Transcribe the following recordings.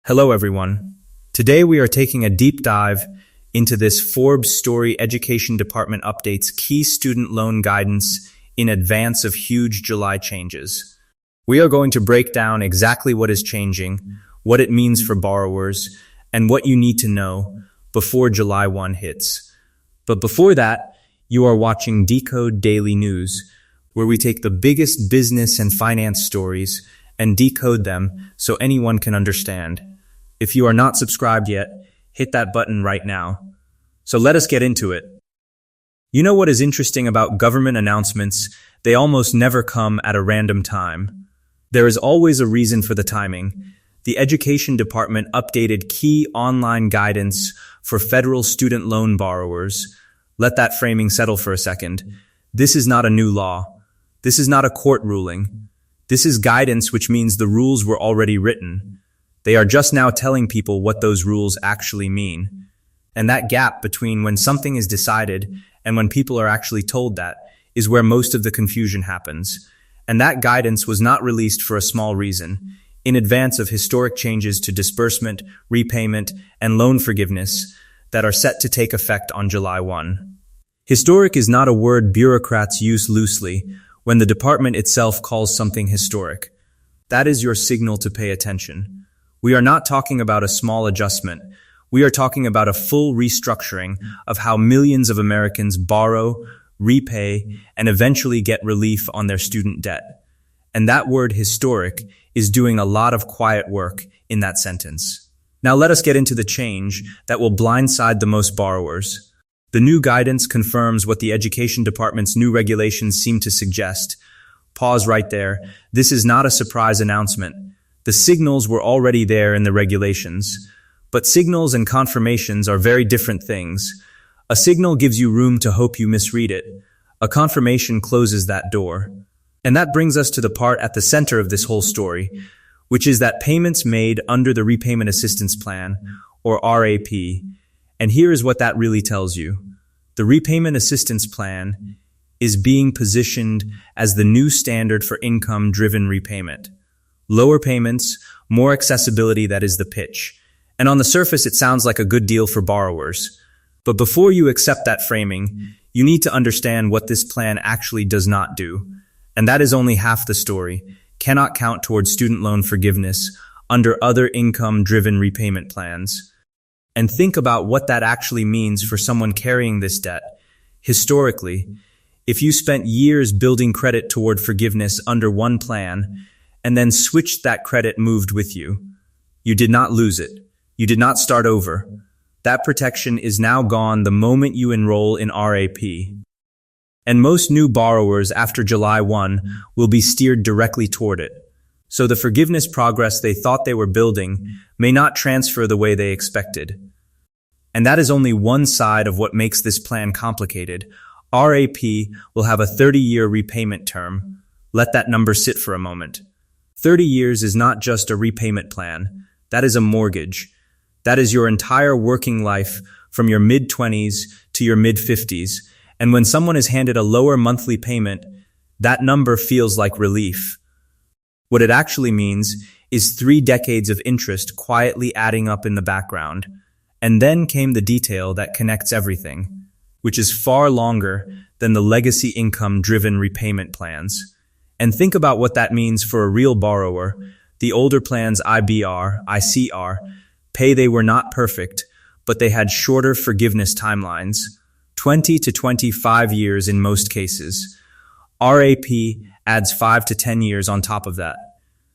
Hello everyone. Today we are taking a deep dive into this Forbes Story Education Department updates key student loan guidance in advance of huge July changes. We are going to break down exactly what is changing, what it means for borrowers, and what you need to know before July 1 hits. But before that, you are watching Decode Daily News, where we take the biggest business and finance stories and decode them so anyone can understand. If you are not subscribed yet, hit that button right now. So let us get into it. You know what is interesting about government announcements? They almost never come at a random time. There is always a reason for the timing. The Education Department updated key online guidance for federal student loan borrowers. Let that framing settle for a second. This is not a new law. This is not a court ruling. This is guidance, which means the rules were already written. They are just now telling people what those rules actually mean. And that gap between when something is decided and when people are actually told that is where most of the confusion happens. And that guidance was not released for a small reason. In advance of historic changes to disbursement, repayment, and loan forgiveness that are set to take effect on July 1. Historic is not a word bureaucrats use loosely when the department itself calls something historic. That is your signal to pay attention. We are not talking about a small adjustment. We are talking about a full restructuring of how millions of Americans borrow, repay, and eventually get relief on their student debt. And that word historic is doing a lot of quiet work in that sentence. Now let us get into the change that will blindside the most borrowers. The new guidance confirms what the Education Department's new regulations seem to suggest. Pause right there. This is not a surprise announcement. The signals were already there in the regulations, but signals and confirmations are very different things. A signal gives you room to hope you misread it. A confirmation closes that door. And that brings us to the part at the center of this whole story, which is that payments made under the Repayment Assistance Plan, or RAP. And here is what that really tells you. The Repayment Assistance Plan is being positioned as the new standard for income-driven repayment. Lower payments, more accessibility, that is the pitch. And on the surface, it sounds like a good deal for borrowers. But before you accept that framing, you need to understand what this plan actually does not do. And that is only half the story. Cannot count towards student loan forgiveness under other income-driven repayment plans. And think about what that actually means for someone carrying this debt. Historically, if you spent years building credit toward forgiveness under one plan, and then switched that credit moved with you. You did not lose it. You did not start over. That protection is now gone the moment you enroll in RAP. And most new borrowers after July 1 will be steered directly toward it. So the forgiveness progress they thought they were building may not transfer the way they expected. And that is only one side of what makes this plan complicated. RAP will have a 30-year repayment term. Let that number sit for a moment. 30 years is not just a repayment plan. That is a mortgage. That is your entire working life from your mid-20s to your mid-50s. And when someone is handed a lower monthly payment, that number feels like relief. What it actually means is 3 decades of interest quietly adding up in the background. And then came the detail that connects everything, which is far longer than the legacy income-driven repayment plans. And think about what that means for a real borrower. The older plans IBR, ICR, they were not perfect, but they had shorter forgiveness timelines, 20 to 25 years in most cases. RAP adds 5 to 10 years on top of that.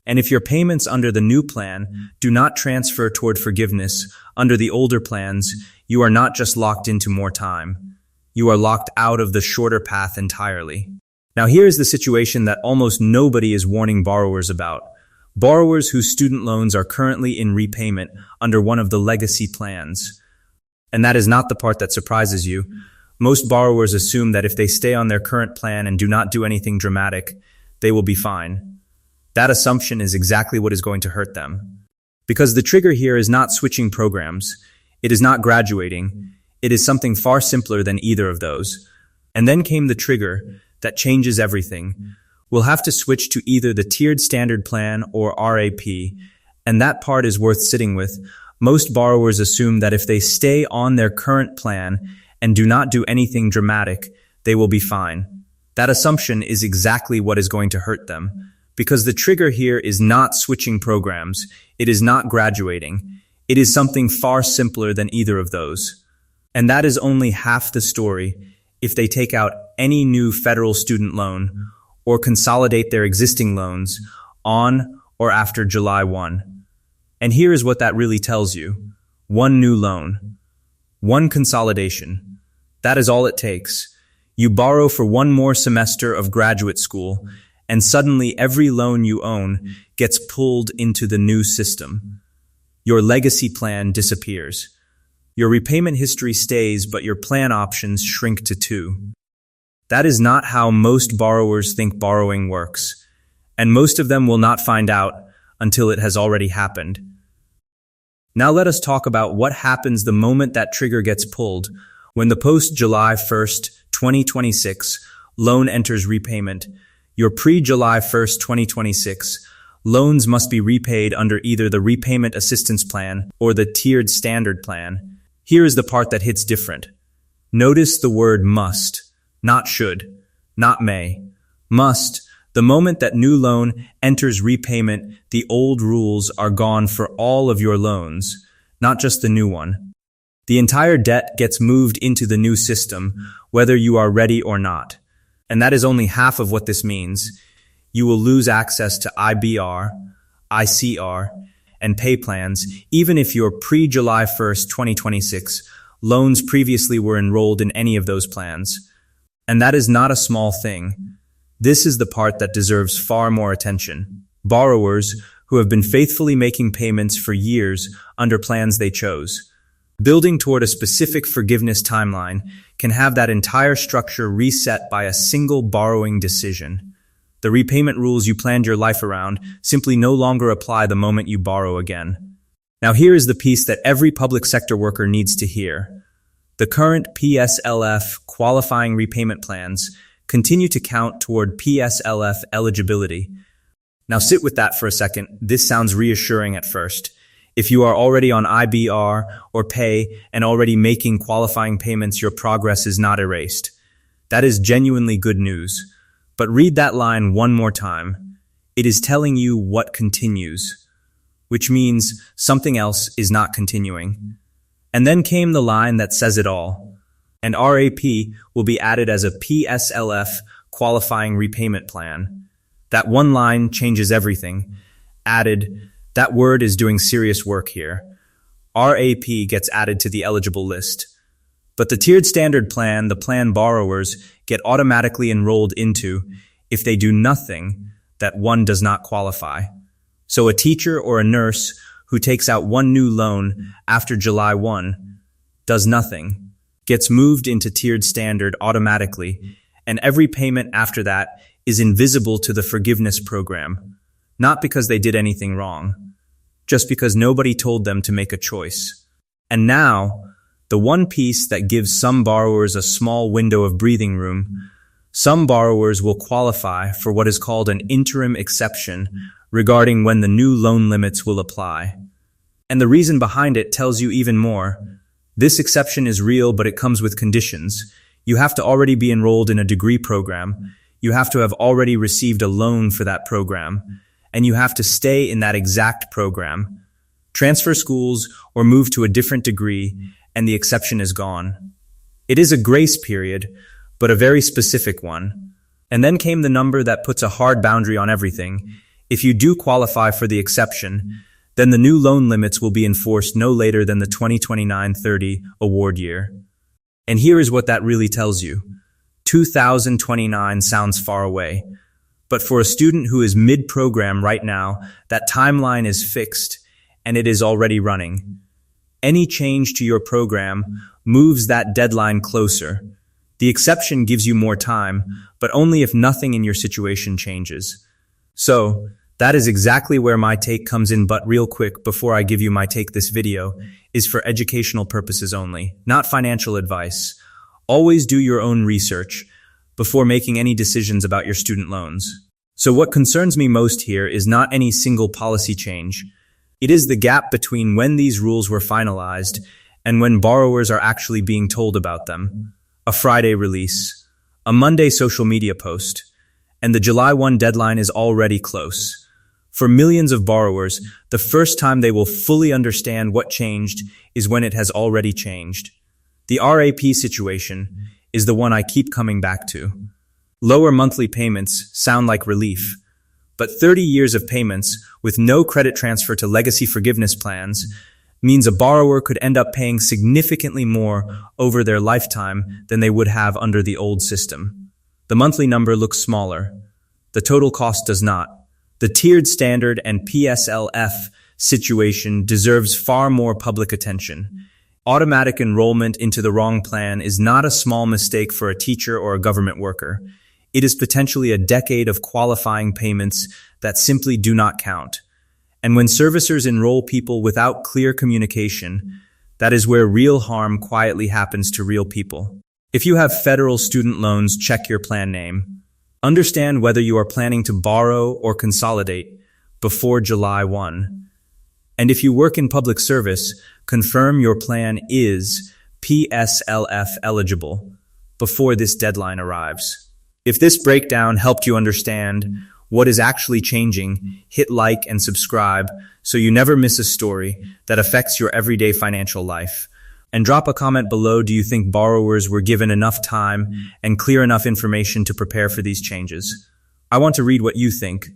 And if your payments under the new plan do not transfer toward forgiveness under the older plans, you are not just locked into more time. You are locked out of the shorter path entirely. Now here is the situation that almost nobody is warning borrowers about. Borrowers whose student loans are currently in repayment under one of the legacy plans. And that is not the part that surprises you. Most borrowers assume that if they stay on their current plan and do not do anything dramatic, they will be fine. That assumption is exactly what is going to hurt them. Because the trigger here is not switching programs. It is not graduating. It is something far simpler than either of those. And then came the trigger that changes everything. We'll have to switch to either the tiered standard plan or RAP, And that part is worth sitting with. Most borrowers assume that if they stay on their current plan and do not do anything dramatic, they will be fine. That assumption is exactly what is going to hurt them, because the trigger here is not switching programs, it is not graduating, it is something far simpler than either of those. And that is only half the story if they take out any new federal student loan or consolidate their existing loans on or after July 1. And here is what that really tells you. One new loan. One consolidation. That is all it takes. You borrow for one more semester of graduate school, and suddenly every loan you own gets pulled into the new system. Your legacy plan disappears. Your repayment history stays, but your plan options shrink to 2. That is not how most borrowers think borrowing works, and most of them will not find out until it has already happened. Now let us talk about what happens the moment that trigger gets pulled. When the post-July 1st, 2026 loan enters repayment, your pre-July 1st, 2026 loans must be repaid under either the Repayment Assistance Plan or the Tiered Standard Plan. Here is the part that hits different. Notice the word must, not should, not may. Must. The moment that new loan enters repayment, the old rules are gone for all of your loans, not just the new one. The entire debt gets moved into the new system, whether you are ready or not. And that is only half of what this means. You will lose access to IBR, ICR, and pay plans, even if your pre-July 1st, 2026 loans previously were enrolled in any of those plans. And that is not a small thing. This is the part that deserves far more attention. Borrowers who have been faithfully making payments for years under plans they chose. Building toward a specific forgiveness timeline can have that entire structure reset by a single borrowing decision. The repayment rules you planned your life around simply no longer apply the moment you borrow again. Now here is the piece that every public sector worker needs to hear. The current PSLF qualifying repayment plans continue to count toward PSLF eligibility. Now sit with that for a second. This sounds reassuring at first. If you are already on IBR or pay and already making qualifying payments, your progress is not erased. That is genuinely good news. But read that line one more time. It is telling you what continues, which means something else is not continuing. And then came the line that says it all. And RAP will be added as a PSLF qualifying repayment plan. That one line changes everything. Added, that word is doing serious work here. RAP gets added to the eligible list. But the tiered standard plan, the plan borrowers get automatically enrolled into if they do nothing that one does not qualify. So a teacher or a nurse who takes out one new loan after July 1 does nothing, gets moved into tiered standard automatically, and every payment after that is invisible to the forgiveness program, not because they did anything wrong, just because nobody told them to make a choice. And now, the one piece that gives some borrowers a small window of breathing room, some borrowers will qualify for what is called an interim exception regarding when the new loan limits will apply. And the reason behind it tells you even more. This exception is real, but it comes with conditions. You have to already be enrolled in a degree program. You have to have already received a loan for that program. And you have to stay in that exact program. Transfer schools or move to a different degree, and the exception is gone. It is a grace period, but a very specific one. And then came the number that puts a hard boundary on everything. If you do qualify for the exception, then the new loan limits will be enforced no later than the 2029-30 award year. And here is what that really tells you. 2029 sounds far away. But for a student who is mid-program right now, that timeline is fixed and it is already running. Any change to your program moves that deadline closer. The exception gives you more time, but only if nothing in your situation changes. So, that is exactly where my take comes in, but real quick, before I give you my take, this video is for educational purposes only, not financial advice. Always do your own research before making any decisions about your student loans. So what concerns me most here is not any single policy change. It is the gap between when these rules were finalized and when borrowers are actually being told about them. A Friday release, a Monday social media post, and the July 1 deadline is already close. For millions of borrowers, the first time they will fully understand what changed is when it has already changed. The RAP situation is the one I keep coming back to. Lower monthly payments sound like relief, but 30 years of payments with no credit transfer to legacy forgiveness plans means a borrower could end up paying significantly more over their lifetime than they would have under the old system. The monthly number looks smaller. The total cost does not. The tiered standard and PSLF situation deserves far more public attention. Automatic enrollment into the wrong plan is not a small mistake for a teacher or a government worker. It is potentially a decade of qualifying payments that simply do not count. And when servicers enroll people without clear communication, that is where real harm quietly happens to real people. If you have federal student loans, check your plan name. Understand whether you are planning to borrow or consolidate before July 1. And if you work in public service, confirm your plan is PSLF eligible before this deadline arrives. If this breakdown helped you understand what is actually changing, hit like and subscribe so you never miss a story that affects your everyday financial life. And drop a comment below. Do you think borrowers were given enough time and clear enough information to prepare for these changes? I want to read what you think.